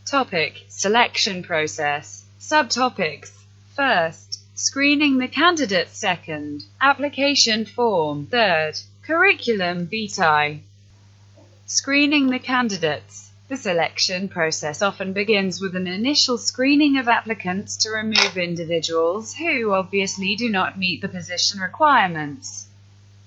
Topic: Selection process. Subtopics: First, screening the candidates. Second, application form. Third, curriculum vitae. Screening the candidates. The selection process often begins with an initial screening of applicants to remove individuals who obviously do not meet the position requirements.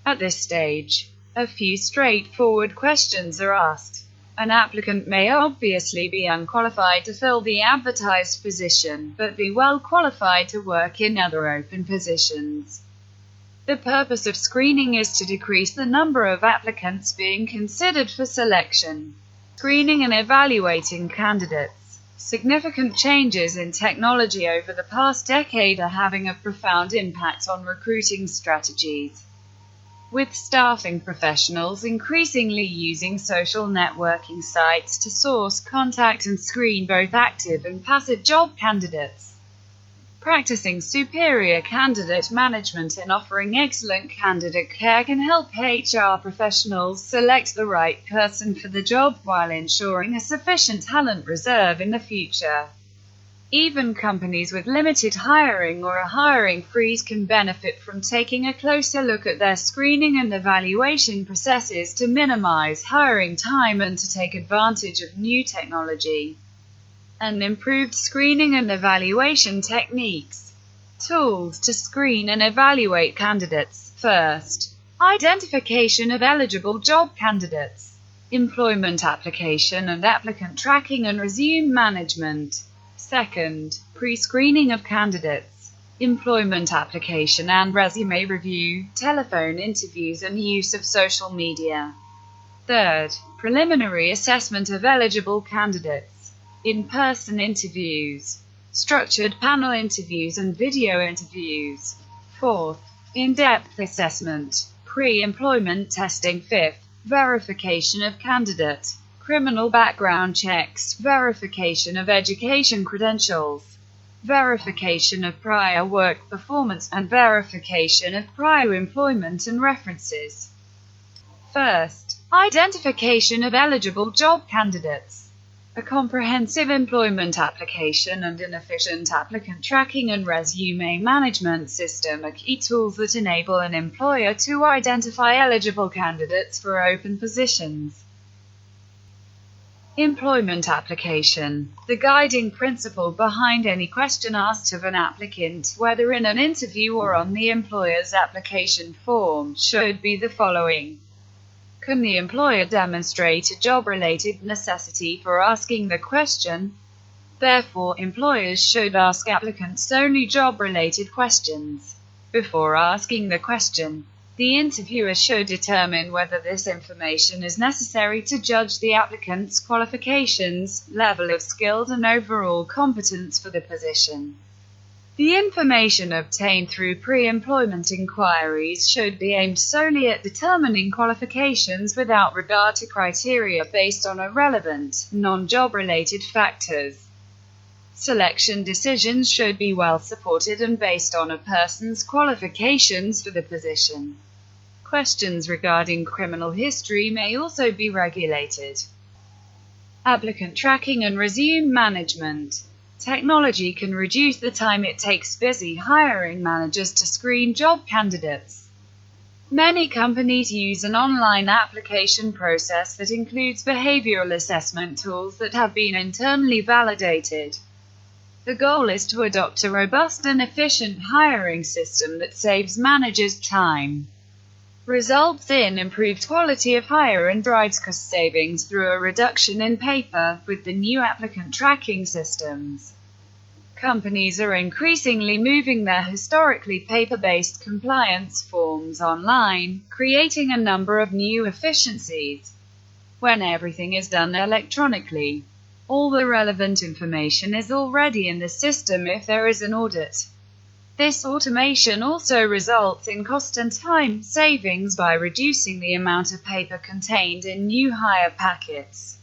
At this stage, a few straightforward questions are asked. An applicant may obviously be unqualified to fill the advertised position, but be well qualified to work in other open positions. The purpose of screening is to decrease the number of applicants being considered for selection. Screening and evaluating candidates. Significant changes in technology over the past decade are having a profound impact on recruiting strategies, with staffing professionals increasingly using social networking sites to source, contact, and screen both active and passive job candidates. Practicing superior candidate management and offering excellent candidate care can help HR professionals select the right person for the job while ensuring a sufficient talent reserve in the future. Even companies with limited hiring or a hiring freeze can benefit from taking a closer look at their screening and evaluation processes to minimize hiring time and to take advantage of new technology and improved screening and evaluation techniques. Tools to screen and evaluate candidates. First, identification of eligible job candidates. Employment application and applicant tracking and resume management. Second, pre-screening of candidates. Employment application and resume review, telephone interviews and use of social media. Third, preliminary assessment of eligible candidates. In-person interviews, structured panel interviews and video interviews. Fourth, in-depth assessment, pre-employment testing. Fifth, verification of candidate, criminal background checks, verification of education credentials, verification of prior work performance, and verification of prior employment and references. First, identification of eligible job candidates. A comprehensive employment application and an efficient applicant tracking and resume management system are key tools that enable an employer to identify eligible candidates for open positions. Employment application. The guiding principle behind any question asked of an applicant, whether in an interview or on the employer's application form, should be the following. Can the employer demonstrate a job-related necessity for asking the question? Therefore, employers should ask applicants only job-related questions. Before asking the question, the interviewer should determine whether this information is necessary to judge the applicant's qualifications, level of skills, and overall competence for the position. The information obtained through pre-employment inquiries should be aimed solely at determining qualifications without regard to criteria based on irrelevant, non-job-related factors. Selection decisions should be well supported and based on a person's qualifications for the position. Questions regarding criminal history may also be regulated. Applicant tracking and resume management. Technology can reduce the time it takes busy hiring managers to screen job candidates. Many companies use an online application process that includes behavioral assessment tools that have been internally validated. The goal is to adopt a robust and efficient hiring system that saves managers time, results in improved quality of hire, and drives cost savings through a reduction in paper. With the new applicant tracking systems, companies are increasingly moving their historically paper-based compliance forms online, creating a number of new efficiencies. When everything is done electronically, all the relevant information is already in the system if there is an audit. This automation also results in cost and time savings by reducing the amount of paper contained in new hire packets.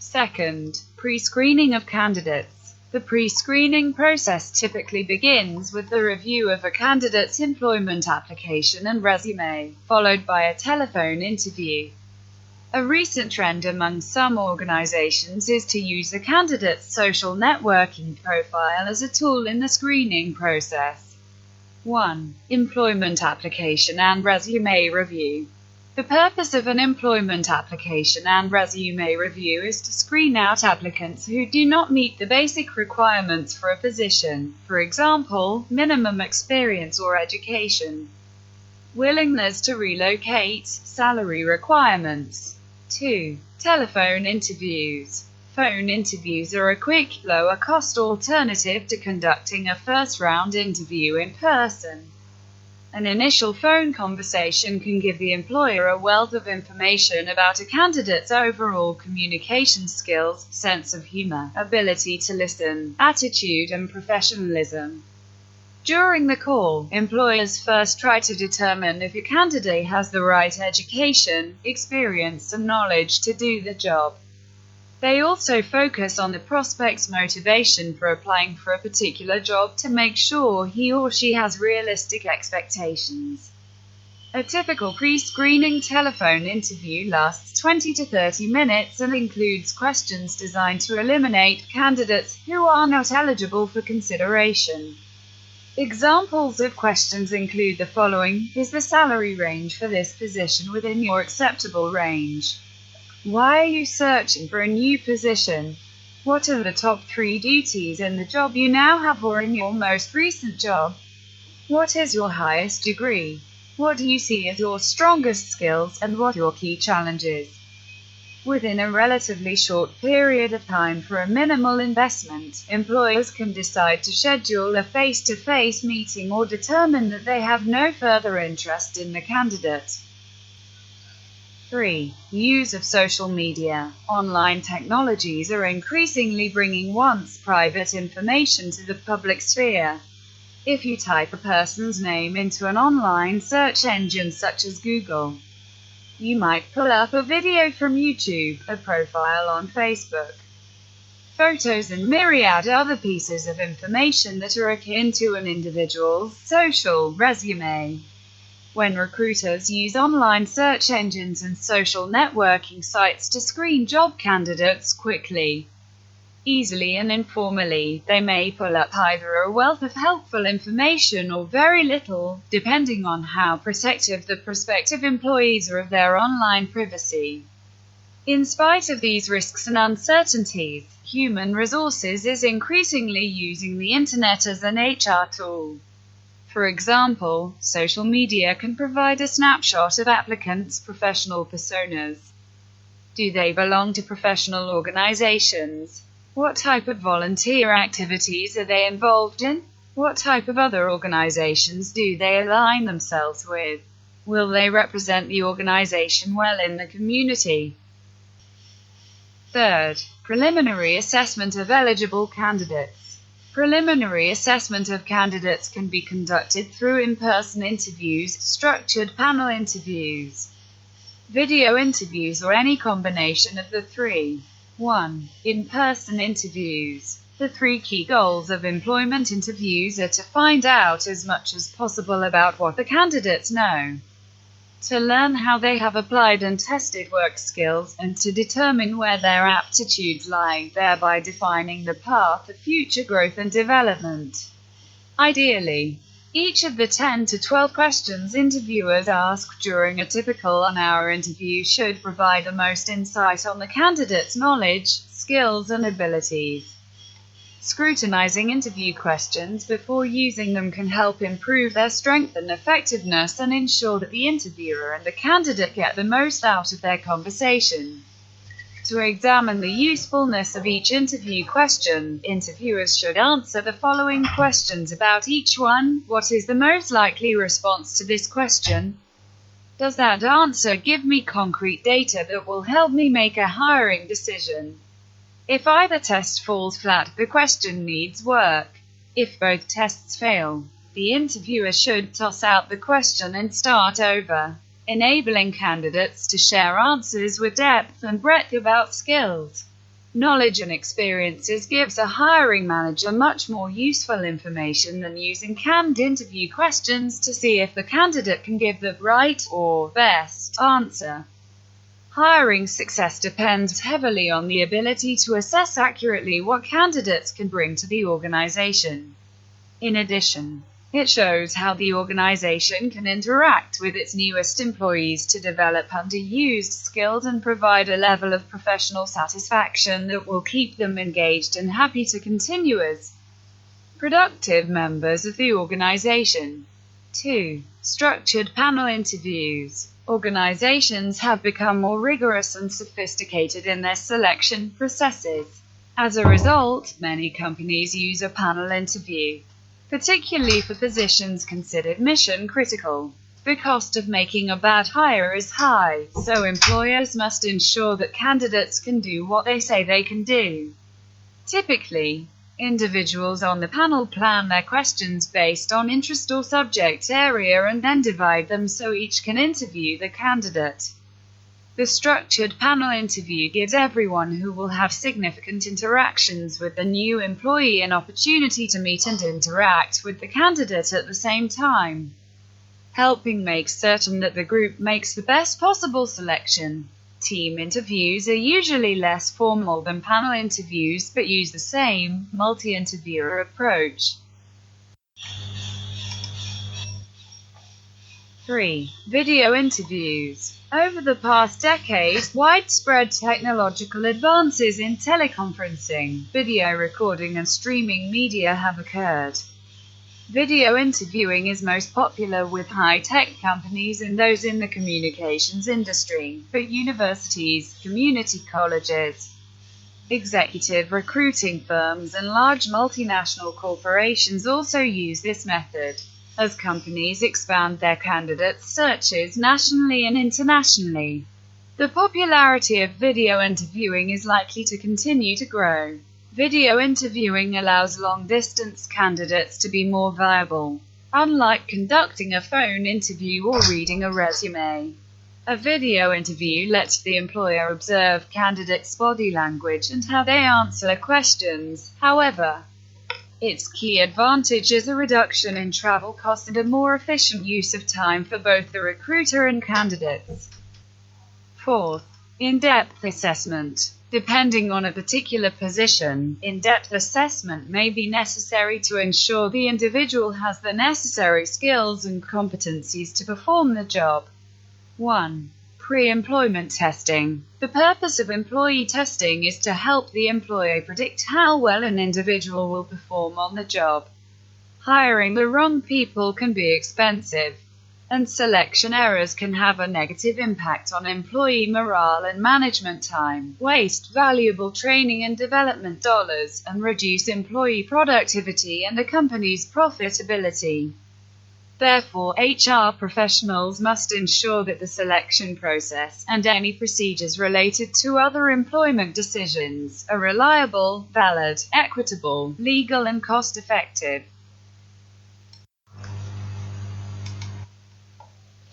Second, pre-screening of candidates. The pre-screening process typically begins with the review of a candidate's employment application and resume, followed by a telephone interview. A recent trend among some organizations is to use a candidate's social networking profile as a tool in the screening process. 1. Employment application and resume review. The purpose of an employment application and resume review is to screen out applicants who do not meet the basic requirements for a position, for example, minimum experience or education, willingness to relocate, salary requirements. 2. Telephone interviews. Phone interviews are a quick, lower-cost alternative to conducting a first-round interview in person. An initial phone conversation can give the employer a wealth of information about a candidate's overall communication skills, sense of humor, ability to listen, attitude, and professionalism. During the call, employers first try to determine if a candidate has the right education, experience, and knowledge to do the job. They also focus on the prospect's motivation for applying for a particular job to make sure he or she has realistic expectations. A typical pre-screening telephone interview lasts 20 to 30 minutes and includes questions designed to eliminate candidates who are not eligible for consideration. Examples of questions include the following: is the salary range for this position within your acceptable range? Why are you searching for a new position? What are the top 3 duties in the job you now have or in your most recent job? What is your highest degree? What do you see as your strongest skills and what are your key challenges? Within a relatively short period of time for a minimal investment, employers can decide to schedule a face-to-face meeting or determine that they have no further interest in the candidate. 3. Use of social media. Online technologies are increasingly bringing once private information to the public sphere. If you type a person's name into an online search engine such as Google, you might pull up a video from YouTube, a profile on Facebook, photos, and myriad other pieces of information that are akin to an individual's social resume. When recruiters use online search engines and social networking sites to screen job candidates quickly, easily, and informally, they may pull up either a wealth of helpful information or very little, depending on how protective the prospective employees are of their online privacy. In spite of these risks and uncertainties, human resources is increasingly using the internet as an HR tool. For example, social media can provide a snapshot of applicants' professional personas. Do they belong to professional organizations? What type of volunteer activities are they involved in? What type of other organizations do they align themselves with? Will they represent the organization well in the community? 3rd, preliminary assessment of eligible candidates. Preliminary assessment of candidates can be conducted through in-person interviews, structured panel interviews, video interviews, or any combination of the 3. 1. In-person interviews. The 3 key goals of employment interviews are to find out as much as possible about what the candidates know, to learn how they have applied and tested work skills, and to determine where their aptitudes lie, thereby defining the path of future growth and development. Ideally, each of the 10 to 12 questions interviewers ask during a typical one-hour interview should provide the most insight on the candidate's knowledge, skills, and abilities. Scrutinizing interview questions before using them can help improve their strength and effectiveness and ensure that the interviewer and the candidate get the most out of their conversation. To examine the usefulness of each interview question, interviewers should answer the following questions about each one. What is the most likely response to this question? Does that answer give me concrete data that will help me make a hiring decision? If either test falls flat, the question needs work. If both tests fail, the interviewer should toss out the question and start over, enabling candidates to share answers with depth and breadth about skills, knowledge, and experiences gives a hiring manager much more useful information than using canned interview questions to see if the candidate can give the right or best answer. Hiring success depends heavily on the ability to assess accurately what candidates can bring to the organization. In addition, it shows how the organization can interact with its newest employees to develop underused skills and provide a level of professional satisfaction that will keep them engaged and happy to continue as productive members of the organization. 2. Structured panel interviews. Organizations have become more rigorous and sophisticated in their selection processes. As a result, many companies use a panel interview, particularly for positions considered mission critical. The cost of making a bad hire is high, so employers must ensure that candidates can do what they say they can do. Typically, individuals on the panel plan their questions based on interest or subject area and then divide them so each can interview the candidate. The structured panel interview gives everyone who will have significant interactions with the new employee an opportunity to meet and interact with the candidate at the same time, helping make certain that the group makes the best possible selection. Team interviews are usually less formal than panel interviews but use the same, multi-interviewer approach. 3. Video interviews. Over the past decade, widespread technological advances in teleconferencing, video recording and streaming media have occurred. Video interviewing is most popular with high-tech companies and those in the communications industry, but universities, community colleges, executive recruiting firms, and large multinational corporations also use this method. As companies expand their candidate searches nationally and internationally, the popularity of video interviewing is likely to continue to grow. Video interviewing allows long-distance candidates to be more viable, unlike conducting a phone interview or reading a resume. A video interview lets the employer observe candidates' body language and how they answer questions. However, its key advantage is a reduction in travel costs and a more efficient use of time for both the recruiter and candidates. 4. In-depth assessment. Depending on a particular position, in-depth assessment may be necessary to ensure the individual has the necessary skills and competencies to perform the job. 1. Pre-employment testing. The purpose of employee testing is to help the employer predict how well an individual will perform on the job. Hiring the wrong people can be expensive, and selection errors can have a negative impact on employee morale and management time, waste valuable training and development dollars, and reduce employee productivity and the company's profitability. Therefore, HR professionals must ensure that the selection process and any procedures related to other employment decisions are reliable, valid, equitable, legal, and cost-effective.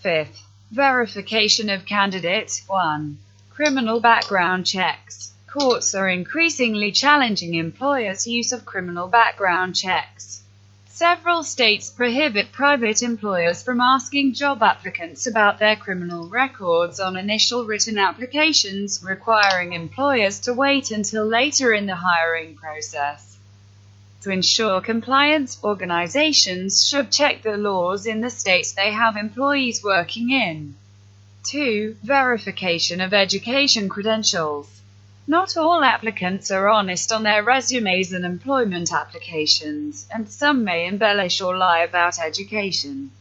5th. Verification of candidate. 1. Criminal background checks. Courts are increasingly challenging employers' use of criminal background checks. Several states prohibit private employers from asking job applicants about their criminal records on initial written applications, requiring employers to wait until later in the hiring process. To ensure compliance, organizations should check the laws in the states they have employees working in. 2. Verification of education credentials. Not all applicants are honest on their resumes and employment applications, and some may embellish or lie about education.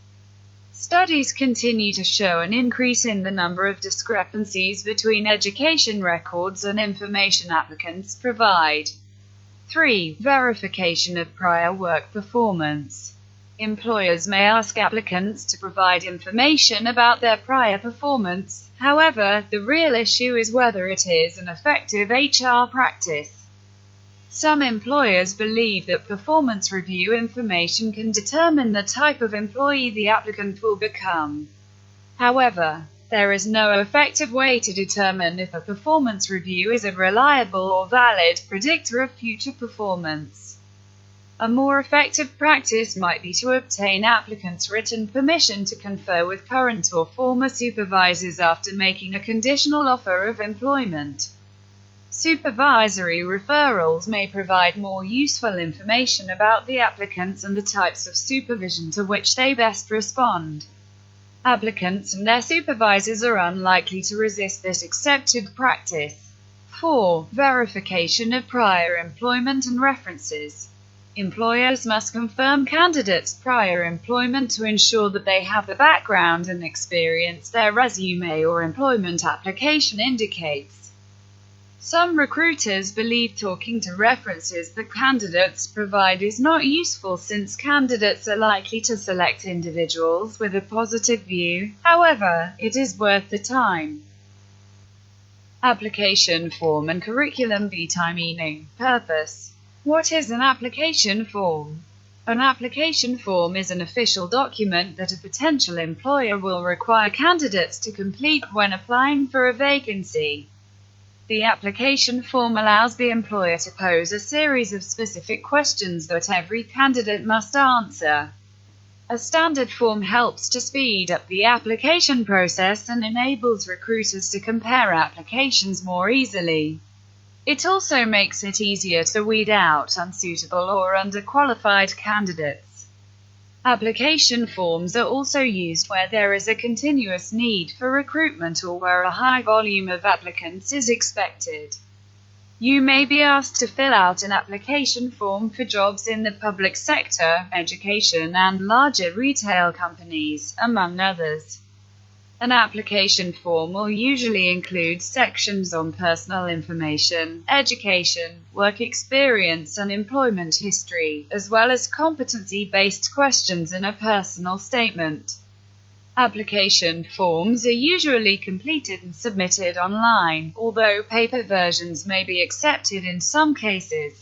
Studies continue to show an increase in the number of discrepancies between education records and information applicants provide. 3. Verification of prior work performance. Employers may ask applicants to provide information about their prior performance. However, the real issue is whether it is an effective HR practice. Some employers believe that performance review information can determine the type of employee the applicant will become. However, there is no effective way to determine if a performance review is a reliable or valid predictor of future performance. A more effective practice might be to obtain applicants' written permission to confer with current or former supervisors after making a conditional offer of employment. Supervisory referrals may provide more useful information about the applicants and the types of supervision to which they best respond. Applicants and their supervisors are unlikely to resist this accepted practice. 4. Verification of prior employment and references. Employers must confirm candidates' prior employment to ensure that they have the background and experience their resume or employment application indicates. Some recruiters believe talking to references that candidates provide is not useful since candidates are likely to select individuals with a positive view. However, it is worth the time. Application form and curriculum vitae. Meaning, purpose. What is an application form? An application form is an official document that a potential employer will require candidates to complete when applying for a vacancy. The application form allows the employer to pose a series of specific questions that every candidate must answer. A standard form helps to speed up the application process and enables recruiters to compare applications more easily. It also makes it easier to weed out unsuitable or underqualified candidates. Application forms are also used where there is a continuous need for recruitment or where a high volume of applicants is expected. You may be asked to fill out an application form for jobs in the public sector, education, and larger retail companies, among others. An application form will usually include sections on personal information, education, work experience, and employment history, as well as competency-based questions and a personal statement. Application forms are usually completed and submitted online, although paper versions may be accepted in some cases.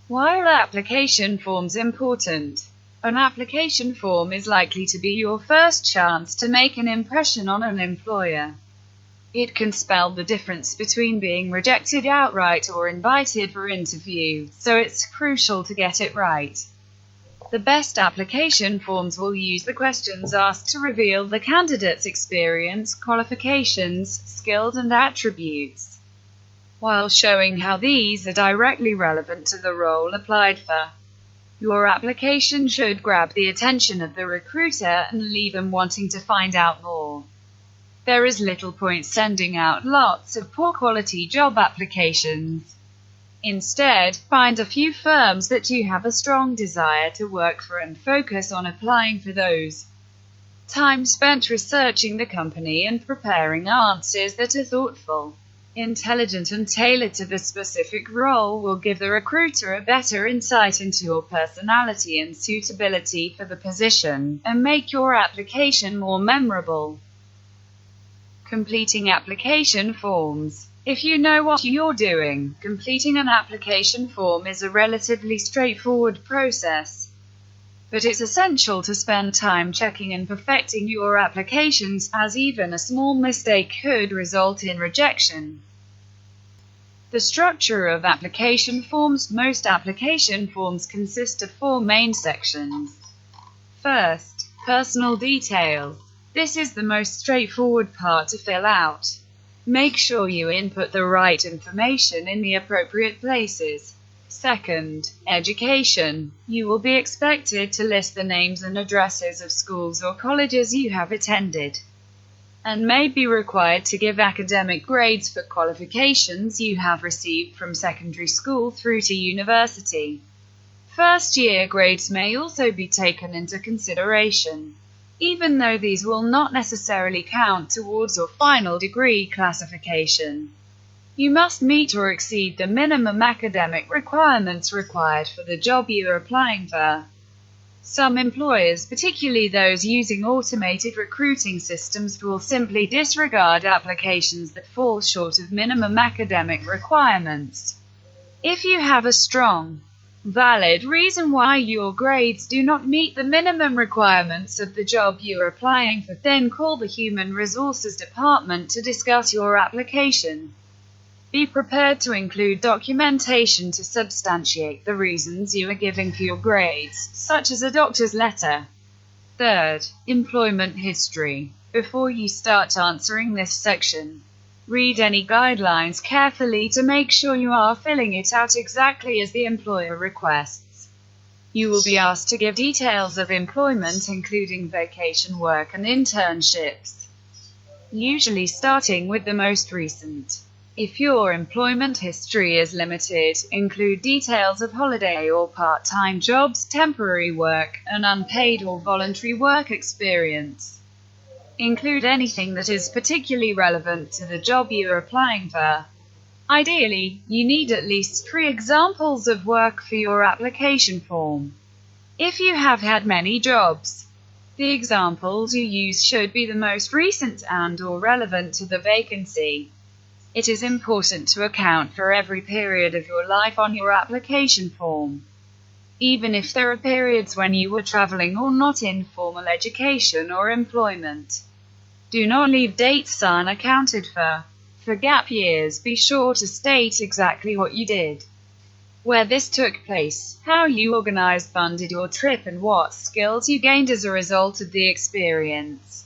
Why are application forms important? An application form is likely to be your first chance to make an impression on an employer. It can spell the difference between being rejected outright or invited for interview, so it's crucial to get it right. The best application forms will use the questions asked to reveal the candidate's experience, qualifications, skills, and attributes, while showing how these are directly relevant to the role applied for. Your application should grab the attention of the recruiter and leave them wanting to find out more. There is little point sending out lots of poor-quality job applications. Instead, find a few firms that you have a strong desire to work for and focus on applying for those. Time spent researching the company and preparing answers that are thoughtful, intelligent, and tailored to the specific role will give the recruiter a better insight into your personality and suitability for the position, and make your application more memorable. Completing application forms. If you know what you're doing, completing an application form is a relatively straightforward process. But it's essential to spend time checking and perfecting your applications, as even a small mistake could result in rejection. The structure of application forms. Most application forms consist of 4 main sections. First, personal details. This is the most straightforward part to fill out. Make sure you input the right information in the appropriate places. Second, education. You will be expected to list the names and addresses of schools or colleges you have attended, and may be required to give academic grades for qualifications you have received from secondary school through to university. First-year grades may also be taken into consideration, even though these will not necessarily count towards your final degree classification. You must meet or exceed the minimum academic requirements required for the job you are applying for. Some employers, particularly those using automated recruiting systems, will simply disregard applications that fall short of minimum academic requirements. If you have a strong, valid reason why your grades do not meet the minimum requirements of the job you are applying for, then call the Human Resources Department to discuss your application. Be prepared to include documentation to substantiate the reasons you are giving for your grades, such as a doctor's letter. Third, employment history. Before you start answering this section, read any guidelines carefully to make sure you are filling it out exactly as the employer requests. You will be asked to give details of employment, including vacation work and internships, usually starting with the most recent. If your employment history is limited, include details of holiday or part-time jobs, temporary work, and unpaid or voluntary work experience. Include anything that is particularly relevant to the job you are applying for. Ideally, you need at least 3 examples of work for your application form. If you have had many jobs, the examples you use should be the most recent and/or relevant to the vacancy. It is important to account for every period of your life on your application form. Even if there are periods when you were traveling or not in formal education or employment, do not leave dates unaccounted for. For gap years, be sure to state exactly what you did, where this took place, how you organized, funded your trip, and what skills you gained as a result of the experience.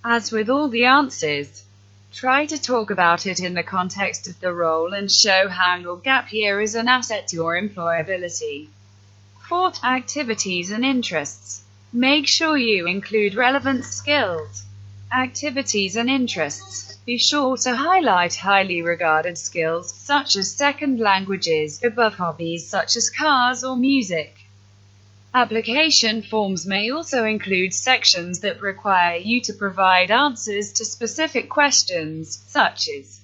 As with all the answers, try to talk about it in the context of the role and show how your gap year is an asset to your employability. Fourth, activities and interests. Make sure you include relevant skills, activities and interests. Be sure to highlight highly regarded skills, such as second languages, above hobbies such as cars or music. Application forms may also include sections that require you to provide answers to specific questions, such as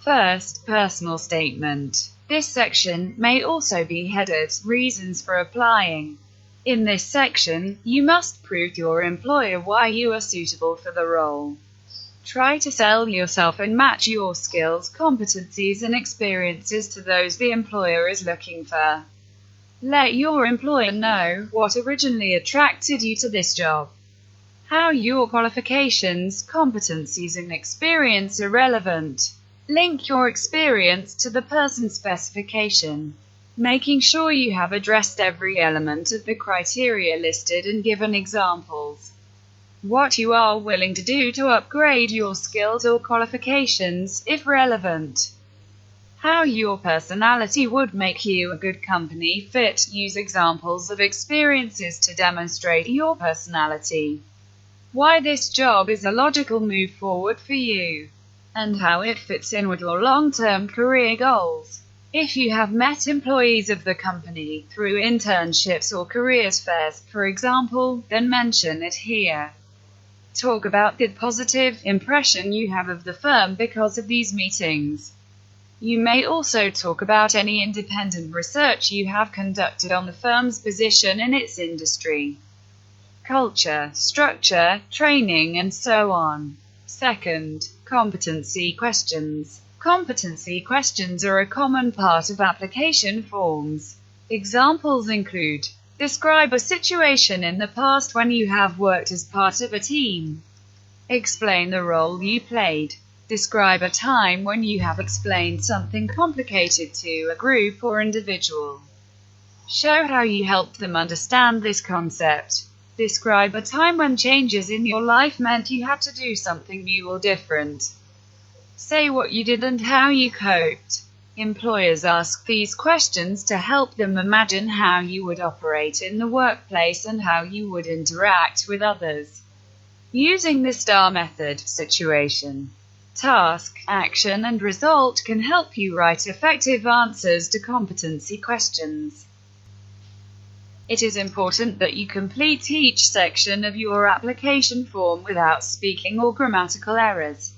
first, personal statement. This section may also be headed Reasons for Applying. In this section, you must prove to your employer why you are suitable for the role. Try to sell yourself and match your skills, competencies, and experiences to those the employer is looking for. Let your employer know what originally attracted you to this job, how your qualifications, competencies, and experience are relevant. Link your experience to the person's specification, making sure you have addressed every element of the criteria listed and given examples. What you are willing to do to upgrade your skills or qualifications, if relevant. How your personality would make you a good company fit. Use examples of experiences to demonstrate your personality, why this job is a logical move forward for you, and how it fits in with your long-term career goals. If you have met employees of the company through internships or careers fairs, for example, then mention it here. Talk about the positive impression you have of the firm because of these meetings. You may also talk about any independent research you have conducted on the firm's position in its industry, culture, structure, training, and so on. Second, competency questions. Competency questions are a common part of application forms. Examples include: describe a situation in the past when you have worked as part of a team. Explain the role you played. Describe a time when you have explained something complicated to a group or individual. Show how you helped them understand this concept. Describe a time when changes in your life meant you had to do something new or different. Say what you did and how you coped. Employers ask these questions to help them imagine how you would operate in the workplace and how you would interact with others. Using the STAR method, situation, task, action, and result can help you write effective answers to competency questions. It is important that you complete each section of your application form without speaking or grammatical errors.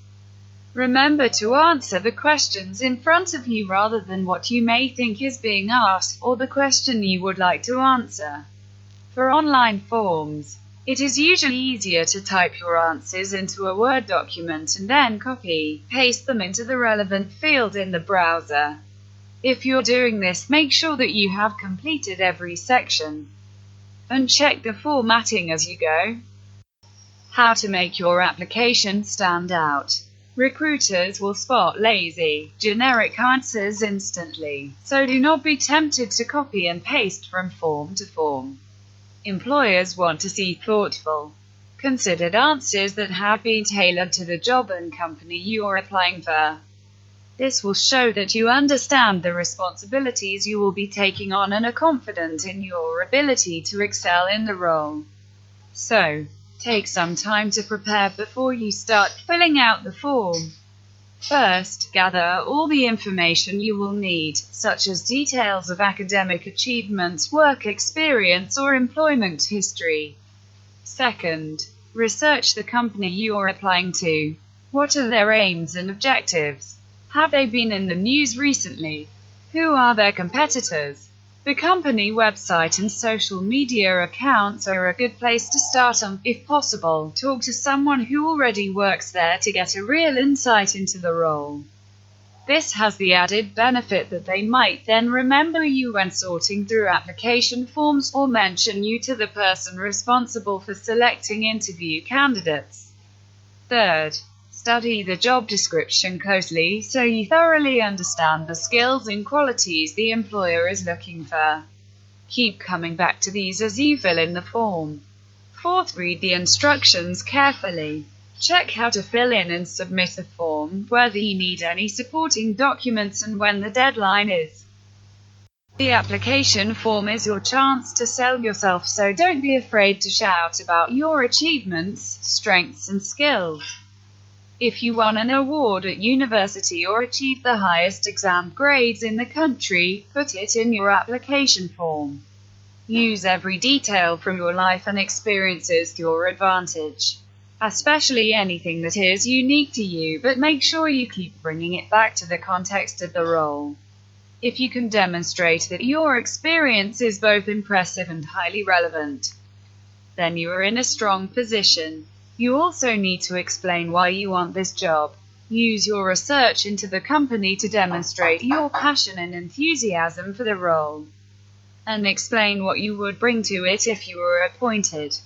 Remember to answer the questions in front of you rather than what you may think is being asked, or the question you would like to answer. For online forms, it is usually easier to type your answers into a Word document and then copy-paste them into the relevant field in the browser. If you're doing this, make sure that you have completed every section, and check the formatting as you go. How to make your application stand out. Recruiters will spot lazy, generic answers instantly, so do not be tempted to copy and paste from form to form. Employers want to see thoughtful, considered answers that have been tailored to the job and company you are applying for. This will show that you understand the responsibilities you will be taking on and are confident in your ability to excel in the role. So, take some time to prepare before you start filling out the form. First, gather all the information you will need, such as details of academic achievements, work experience, or employment history. Second, research the company you are applying to. What are their aims and objectives? Have they been in the news recently? Who are their competitors? The company website and social media accounts are a good place to start on. If possible, talk to someone who already works there to get a real insight into the role. This has the added benefit that they might then remember you when sorting through application forms or mention you to the person responsible for selecting interview candidates. Third, study the job description closely so you thoroughly understand the skills and qualities the employer is looking for. Keep coming back to these as you fill in the form. Fourth, read the instructions carefully. Check how to fill in and submit the form, whether you need any supporting documents, and when the deadline is. The application form is your chance to sell yourself, so don't be afraid to shout about your achievements, strengths, and skills. If you won an award at university or achieved the highest exam grades in the country, put it in your application form. Use every detail from your life and experiences to your advantage, especially anything that is unique to you, but make sure you keep bringing it back to the context of the role. If you can demonstrate that your experience is both impressive and highly relevant, then you are in a strong position. You also need to explain why you want this job. Use your research into the company to demonstrate your passion and enthusiasm for the role, and explain what you would bring to it if you were appointed.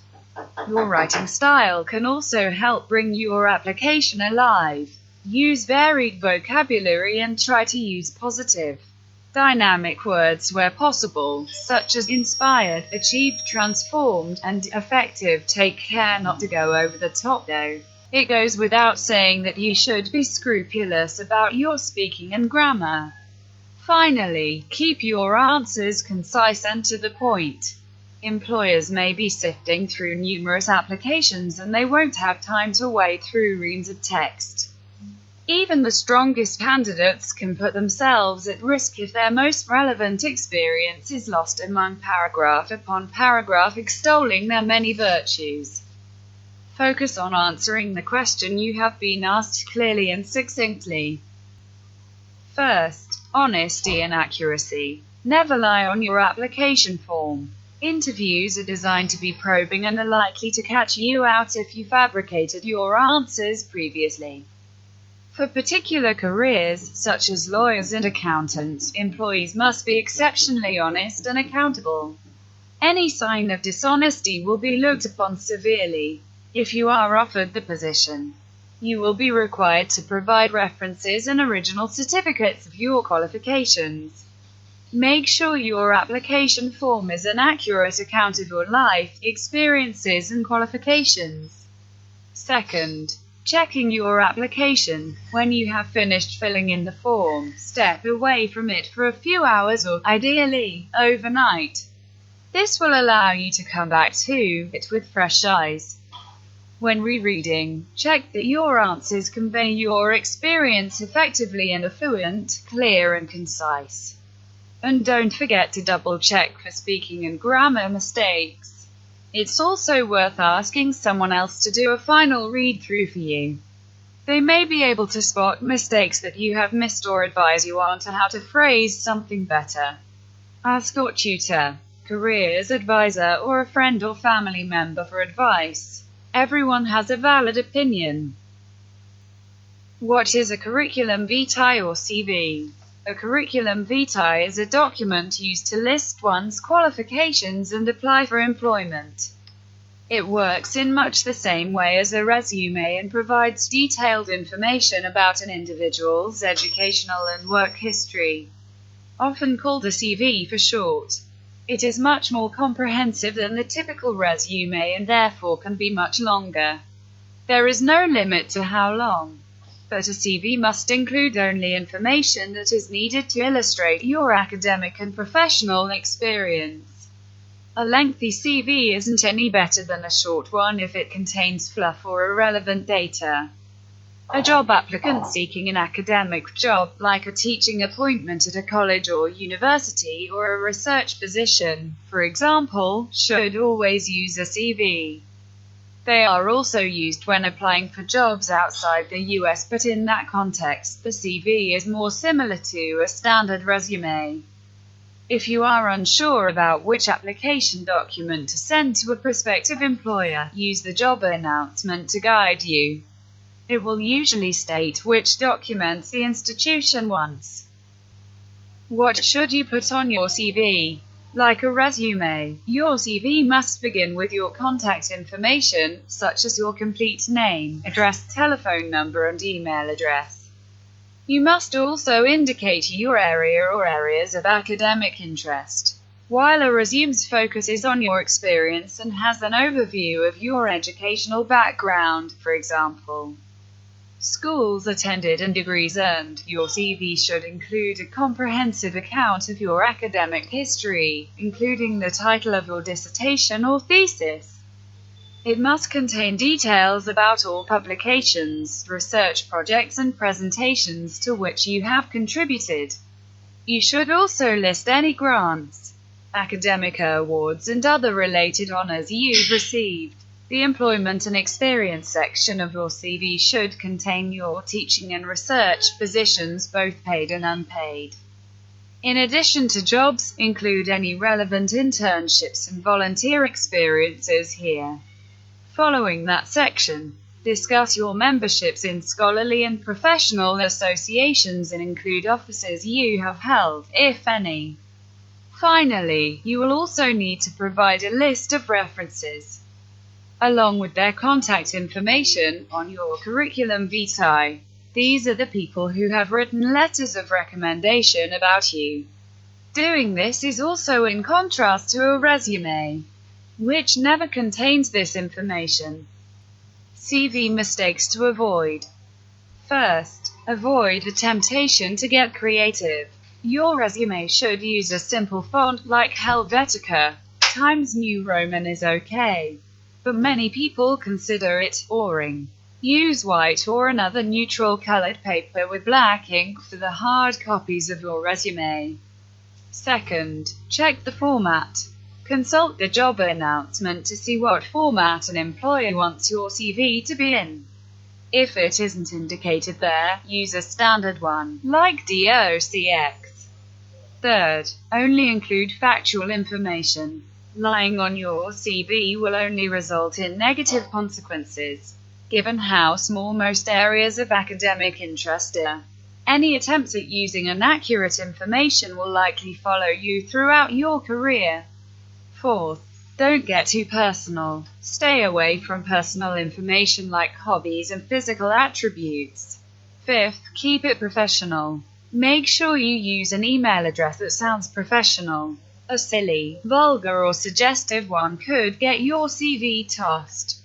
Your writing style can also help bring your application alive. Use varied vocabulary and try to use positive, dynamic words where possible, such as inspired, achieved, transformed, and effective. Take care not to go over the top though. It goes without saying that you should be scrupulous about your speaking and grammar. Finally, keep your answers concise and to the point. Employers may be sifting through numerous applications and they won't have time to wade through reams of text. Even the strongest candidates can put themselves at risk if their most relevant experience is lost among paragraph upon paragraph extolling their many virtues. Focus on answering the question you have been asked clearly and succinctly. First, honesty and accuracy. Never lie on your application form. Interviews are designed to be probing and are likely to catch you out if you fabricated your answers previously. For particular careers, such as lawyers and accountants, employees must be exceptionally honest and accountable. Any sign of dishonesty will be looked upon severely. If you are offered the position, you will be required to provide references and original certificates of your qualifications. Make sure your application form is an accurate account of your life, experiences, and qualifications. Second, checking your application. When you have finished filling in the form, step away from it for a few hours or, ideally, overnight. This will allow you to come back to it with fresh eyes. When rereading, check that your answers convey your experience effectively and are fluent, clear, and concise. And don't forget to double-check for speaking and grammar mistakes. It's also worth asking someone else to do a final read-through for you. They may be able to spot mistakes that you have missed or advise you on to how to phrase something better. Ask your tutor, careers advisor, or a friend or family member for advice. Everyone has a valid opinion. What is a curriculum vitae or CV? A curriculum vitae is a document used to list one's qualifications and apply for employment. It works in much the same way as a resume and provides detailed information about an individual's educational and work history, often called a CV for short. It is much more comprehensive than the typical resume and therefore can be much longer. There is no limit to how long, but a CV must include only information that is needed to illustrate your academic and professional experience. A lengthy CV isn't any better than a short one if it contains fluff or irrelevant data. A job applicant seeking an academic job, like a teaching appointment at a college or university, or a research position, for example, should always use a CV. They are also used when applying for jobs outside the US, but in that context, the CV is more similar to a standard resume. If you are unsure about which application document to send to a prospective employer, use the job announcement to guide you. It will usually state which documents the institution wants. What should you put on your CV? Like a resume, your CV must begin with your contact information, such as your complete name, address, telephone number, and email address. You must also indicate your area or areas of academic interest, while a resume focuses on your experience and has an overview of your educational background, for example, schools attended and degrees earned. Your CV should include a comprehensive account of your academic history, including the title of your dissertation or thesis. It must contain details about all publications, research projects, and presentations to which you have contributed. You should also list any grants, academic awards, and other related honors you've received. The employment and experience section of your CV should contain your teaching and research positions, both paid and unpaid. In addition to jobs, include any relevant internships and volunteer experiences here. Following that section, discuss your memberships in scholarly and professional associations and include offices you have held, if any. Finally, you will also need to provide a list of references, along with their contact information, on your curriculum vitae. These are the people who have written letters of recommendation about you. Doing this is also in contrast to a resume, which never contains this information. CV mistakes to avoid. First, avoid the temptation to get creative. Your resume should use a simple font like Helvetica. Times New Roman is okay, but many people consider it boring. Use white or another neutral-colored paper with black ink for the hard copies of your resume. Second, check the format. Consult the job announcement to see what format an employer wants your CV to be in. If it isn't indicated there, use a standard one, like DOCX. Third, only include factual information. Lying on your CV will only result in negative consequences, given how small most areas of academic interest are. Any attempts at using inaccurate information will likely follow you throughout your career. Fourth, don't get too personal. Stay away from personal information like hobbies and physical attributes. Fifth, keep it professional. Make sure you use an email address that sounds professional. A silly, vulgar, or suggestive one could get your CV tossed.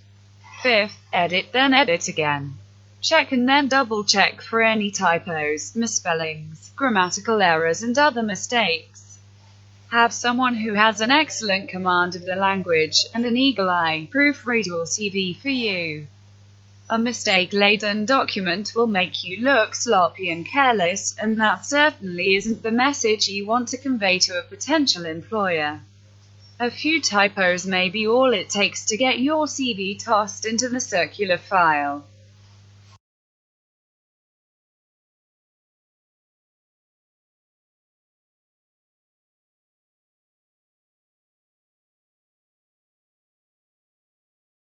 Fifth, edit then edit again. Check and then double-check for any typos, misspellings, grammatical errors, and other mistakes. Have someone who has an excellent command of the language and an eagle eye proofread your CV for you. A mistake-laden document will make you look sloppy and careless, and that certainly isn't the message you want to convey to a potential employer. A few typos may be all it takes to get your CV tossed into the circular file.